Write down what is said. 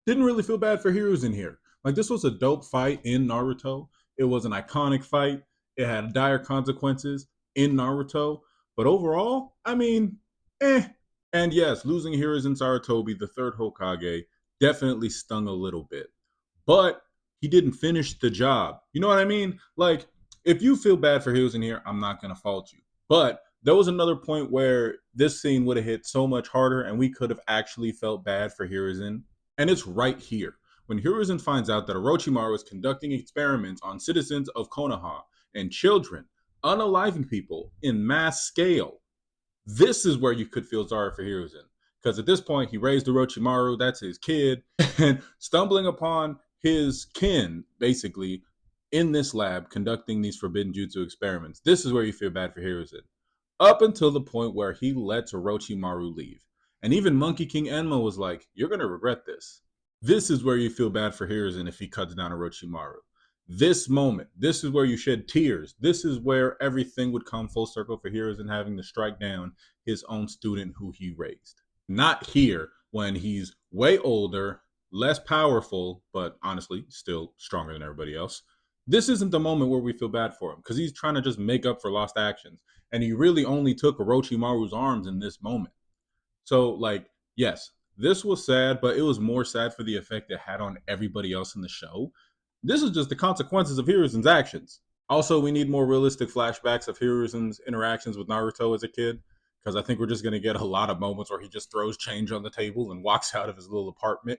Didn't really feel bad for Hiruzen here. Like, this was a dope fight in Naruto. It was an iconic fight. It had dire consequences in Naruto. But overall, I mean, eh. And yes, losing Hiruzen Sarutobi, the third Hokage, definitely stung a little bit. But he didn't finish the job. You know what I mean? Like, if you feel bad for Hiruzen here, I'm not going to fault you. But there was another point where this scene would have hit so much harder and we could have actually felt bad for Hiruzen, and it's right here. When Hiruzen finds out that Orochimaru is conducting experiments on citizens of Konoha and children, unaliving people in mass scale, this is where you could feel sorry for Hiruzen. Because at this point, he raised Orochimaru, that's his kid, and stumbling upon his kin, basically, in this lab conducting these forbidden jutsu experiments. This is where you feel bad for Hiruzen. Up until the point where he lets Orochimaru leave. And even Monkey King Enma was like, you're going to regret this. This is where you feel bad for Hiruzen if he cuts down Orochimaru. This moment, this is where you shed tears. This is where everything would come full circle for Hiruzen having to strike down his own student who he raised. Not here when he's way older, less powerful, but honestly, still stronger than everybody else. This isn't the moment where we feel bad for him because he's trying to just make up for lost actions. And he really only took Orochimaru's arms in this moment. So, like, yes, this was sad, but it was more sad for the effect it had on everybody else in the show. This is just the consequences of Hiruzen's actions. Also, we need more realistic flashbacks of Hiruzen's interactions with Naruto as a kid, because I think we're just going to get a lot of moments where he just throws change on the table and walks out of his little apartment.